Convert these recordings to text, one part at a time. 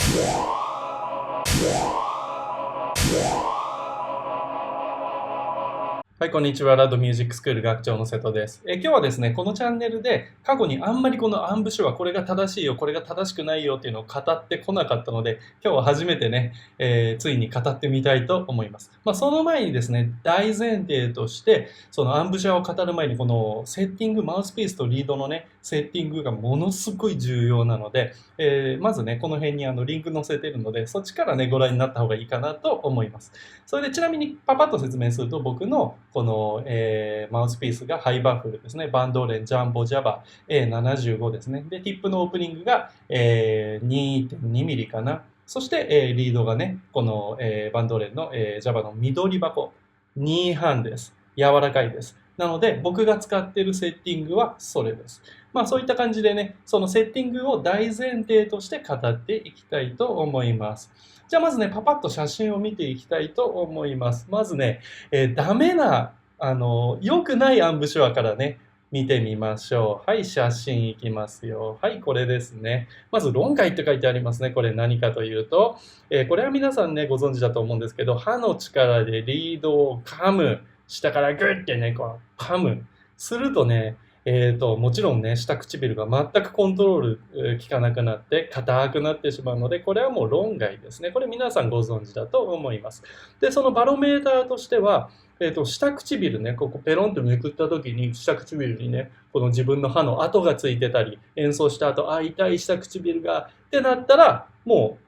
はい、こんにちは。ラッドミュージックスクール学長の瀬戸です。今日はですね、このチャンネルで過去にあんまりこのアンブ手話、これが正しいよ、これが正しくないよっていうのを語ってこなかったので、今日は初めてね、ついに語ってみたいと思います。その前にですね、大前提として、そのアンブ手話を語る前にこのセッティング、マウスピースとリードのね、セッティングがものすごい重要なので、まずね、この辺にリンク載せてるので、そっちからね、ご覧になった方がいいかなと思います。それでちなみにパパッと説明すると、僕のこの、マウスピースがハイバッフルですね。バンドレン、ジャンボ、ジャバ、A75 ですね。で、ティップのオープニングが、2.2 ミリかな。そして、リードがね、この、バンドレンの、ジャバの緑箱、2半です。柔らかいです。なので、僕が使っているセッティングはそれです。そういった感じでね、そのセッティングを大前提として語っていきたいと思います。じゃあまずね、パパッと写真を見ていきたいと思います。まずね、ダメな、良くないアンブ手話からね、見てみましょう。はい、写真いきますよ。はい、これですね。まず、論外って書いてありますね。これ何かというと、これは皆さんね、ご存知だと思うんですけど、歯の力でリードを噛む。下からグッてね、こう噛む。するとね、もちろんね、下唇が全くコントロール効かなくなって、硬くなってしまうので、これはもう論外ですね。これ皆さんご存知だと思います。で、そのバロメーターとしては、下唇ね、ここペロンとめくった時に、下唇にね、この自分の歯の跡がついてたり、演奏した後、あ、痛い下唇が、ってなったら、もう、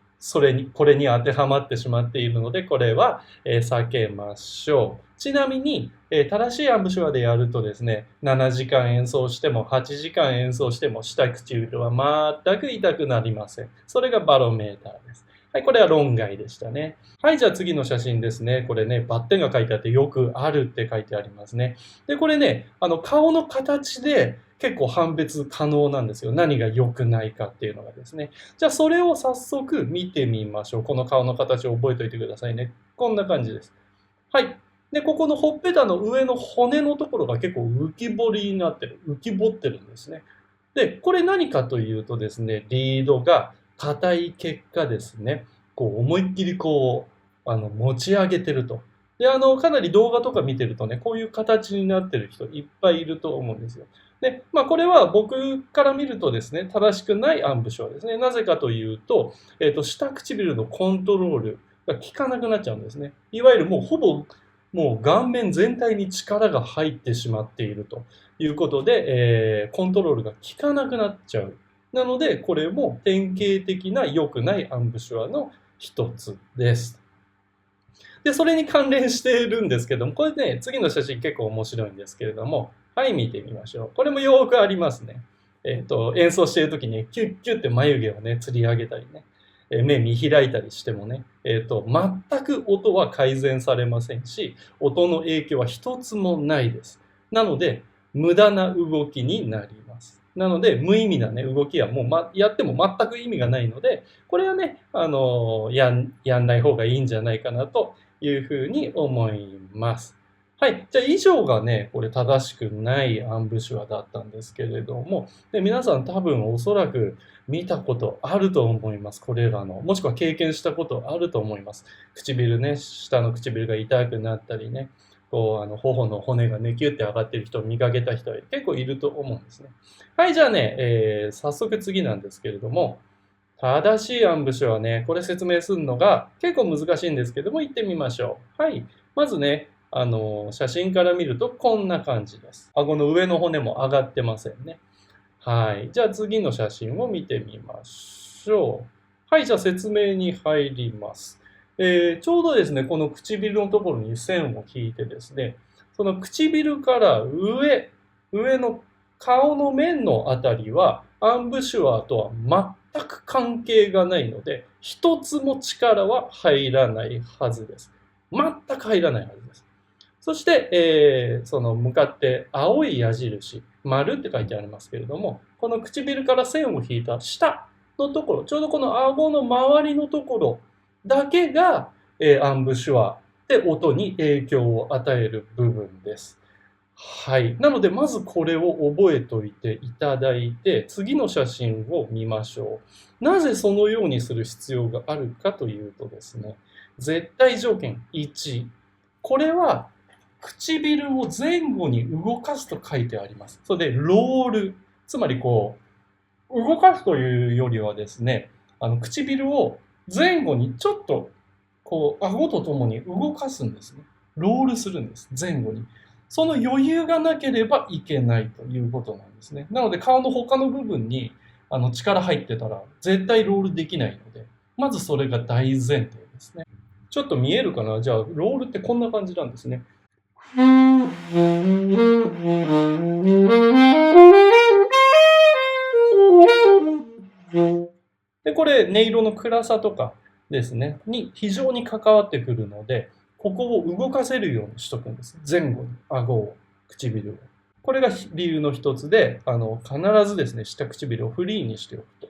これに当てはまってしまっているので、これは、避けましょう。ちなみに、正しいアンブ手話でやるとですね、7時間演奏しても8時間演奏しても下唇は全く痛くなりません。それがバロメーターです。はい、これは論外でしたね。はい、じゃあ次の写真ですね。これね、バッテンが書いてあってよくあるって書いてありますね。で、これね、顔の形で結構判別可能なんですよ。何が良くないかっていうのがですね。じゃあそれを早速見てみましょう。この顔の形を覚えておいてくださいね。こんな感じです。はい。で、ここのほっぺたの上の骨のところが結構浮き彫りになってる。浮き彫ってるんですね。で、これ何かというとですね、リードが硬い結果ですね、こう思いっきりこう、持ち上げてると。で、かなり動画とか見てるとね、こういう形になってる人いっぱいいると思うんですよ。で、これは僕から見るとですね、正しくないアンブ手話ですね。なぜかというと、下唇のコントロールが効かなくなっちゃうんですね。いわゆるもうほぼもう顔面全体に力が入ってしまっているということで、コントロールが効かなくなっちゃう。なので、これも典型的な良くないアンブ手話の一つです。で、それに関連しているんですけども、これね、次の写真結構面白いんですけれども、はい、見てみましょう。これもよくありますね。演奏している時にキュッキュッって眉毛をね、吊り上げたりね。目見開いたりしてもね、全く音は改善されませんし、音の影響は一つもないです。なので、無駄な動きになります。なので、無意味なね、動きはもう、やっても全く意味がないので、これはね、やんない方がいいんじゃないかなというふうに思います。はい。じゃあ以上がね、これ正しくないアンブ手話だったんですけれども、で皆さん多分おそらく見たことあると思います。これらの。もしくは経験したことあると思います。唇ね、下の唇が痛くなったりね、こう、頬の骨がね、キュッて上がってる人を見かけた人結構いると思うんですね。はい、じゃあね、早速次なんですけれども、正しいアンブ手話ね、これ説明するのが結構難しいんですけども、行ってみましょう。はい。まずね、写真から見るとこんな感じです。顎の上の骨も上がってませんね。はい。じゃあ次の写真を見てみましょう。はい、じゃあ説明に入ります。ちょうどですね、この唇のところに線を引いてですね、その唇から上の顔の面のあたりは、アンブシュアとは全く関係がないので、一つも力は入らないはずです。全く入らないはずです。そして、その向かって青い矢印、丸って書いてありますけれども、この唇から線を引いた下のところ、ちょうどこの顎の周りのところだけが、アンブシュアで音に影響を与える部分です。はい。なので、まずこれを覚えておいていただいて、次の写真を見ましょう。なぜそのようにする必要があるかというとですね、絶対条件1。これは唇を前後に動かすと書いてあります。それで、ロール。つまり動かすというよりはですね、唇を前後にちょっと、顎とともに動かすんですね。ロールするんです。前後に。その余裕がなければいけないということなんですね。なので、顔の他の部分に力入ってたら、絶対ロールできないので、まずそれが大前提ですね。ちょっと見えるかな？じゃあ、ロールってこんな感じなんですね。で、これ、音色の暗さとかですね、に非常に関わってくるので、ここを動かせるようにしとくんです。前後に、顎を、唇を。これが理由の一つで、必ずですね、下唇をフリーにしておくと。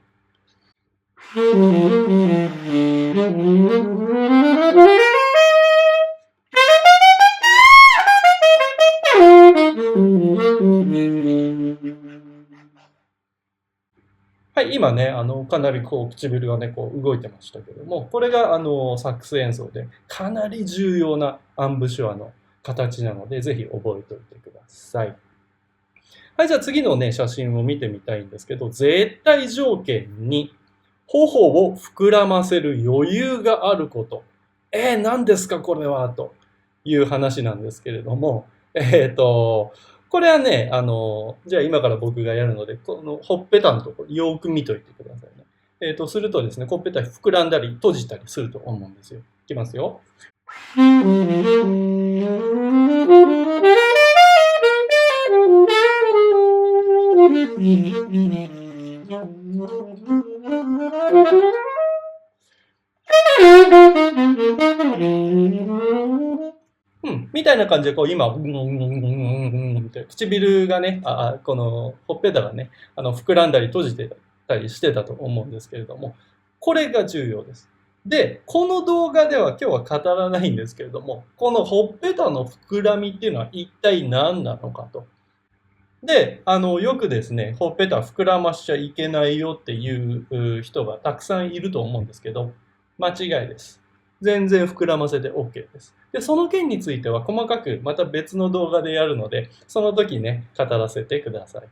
はい、今ね、かなり唇がね、動いてましたけども、これがサックス演奏でかなり重要なアンブシュアの形なので、ぜひ覚えておいてください。はい、じゃあ次のね、写真を見てみたいんですけど、絶対条件に、頬を膨らませる余裕があること。何ですかこれはという話なんですけれども、これはね、じゃあ今から僕がやるので、このほっぺたのところ、よく見といてくださいね。するとですね、ほっぺた膨らんだり閉じたりすると思うんですよ。いきますよ。みたいな感じで、今、って唇がね、このほっぺたがね、膨らんだり閉じてたりしてたと思うんですけれども、これが重要です。で、この動画では今日は語らないんですけれども、このほっぺたの膨らみっていうのは一体何なのかと。で、よくですね、ほっぺた膨らましちゃいけないよっていう人がたくさんいると思うんですけど、間違いです。全然膨らませて OK です。で、その件については細かくまた別の動画でやるので、その時ね、語らせてください。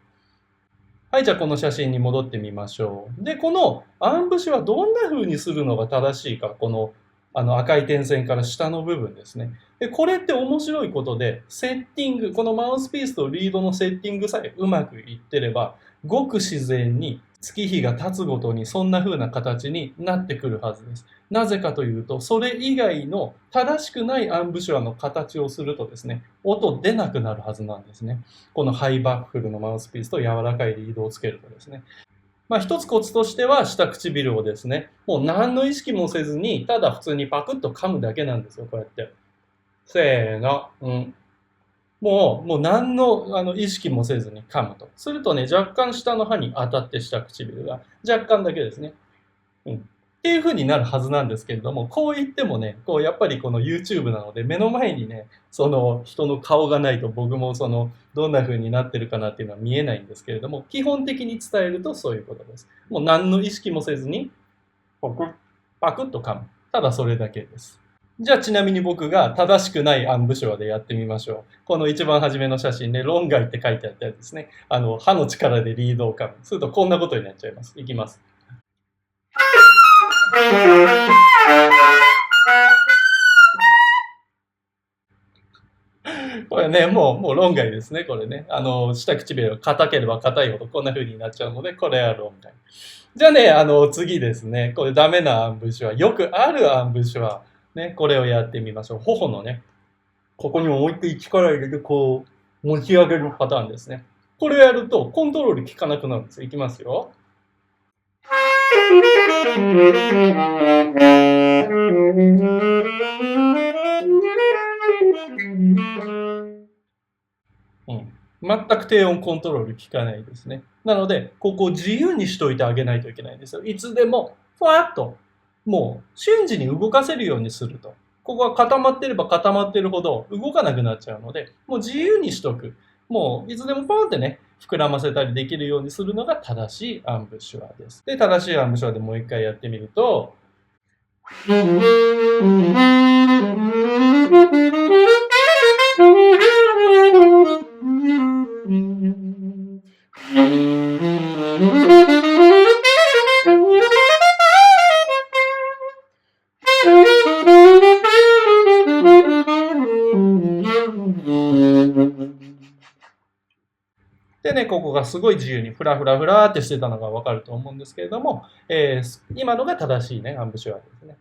はい、じゃあこの写真に戻ってみましょう。で、このアンブシはどんな風にするのが正しいか、この赤い点線から下の部分ですね。で、これって面白いことで、セッティング、このマウスピースとリードのセッティングさえうまくいってれば、ごく自然に月日が経つごとにそんな風な形になってくるはずです。なぜかというと、それ以外の正しくないアンブシュアの形をするとですね、音出なくなるはずなんですね。このハイバッフルのマウスピースと柔らかいリードをつけるとですね。一つコツとしては、下唇をですね、もう何の意識もせずに、ただ普通にパクッと噛むだけなんですよ、こうやって。せーの、もう何の意識もせずに噛むと。するとね、若干下の歯に当たって下唇が、若干だけですね。っていう風になるはずなんですけれども、こう言ってもね、やっぱりこの YouTube なので、目の前にね、その人の顔がないと僕もどんな風になってるかなっていうのは見えないんですけれども、基本的に伝えるとそういうことです。もう何の意識もせずに、パクッと噛む。ただそれだけです。じゃあちなみに僕が正しくないアンブシュアでやってみましょう。この一番初めの写真で、論外って書いてあったやつですね。歯の力でリードを噛む。するとこんなことになっちゃいます。いきます。これね、もう論外ですね、これね。下唇が硬ければ硬いほどこんな風になっちゃうので、これは論外。じゃあね、次ですね、これダメなアンブシュア、よくあるアンブシュア、ね、これをやってみましょう。頬のね、ここに思いっきり力入れて、持ち上げるパターンですね。これをやると、コントロール効かなくなるんですよ。いきますよ。全く低音コントロール効かないですね。なので、ここを自由にしといてあげないといけないんですよ。いつでも、ふわっと、もう瞬時に動かせるようにすると。ここが固まってれば固まってるほど動かなくなっちゃうので、もう自由にしとく。もういつでもポンってね、膨らませたりできるようにするのが正しいアンブシュアです。で、正しいアンブシュアでもう一回やってみると、でね、ここがすごい自由にフラフラフラってしてたのがわかると思うんですけれども、今のが正しいね、アンブシュアですね。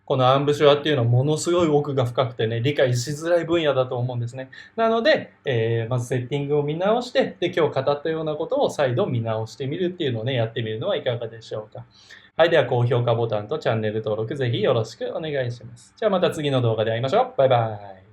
このアンブシュアっていうのはものすごい奥が深くてね、理解しづらい分野だと思うんですね。なので、まずセッティングを見直して、で、今日語ったようなことを再度見直してみるっていうのをね、やってみるのはいかがでしょうか。はい、では高評価ボタンとチャンネル登録ぜひよろしくお願いします。じゃあまた次の動画で会いましょう。バイバイ。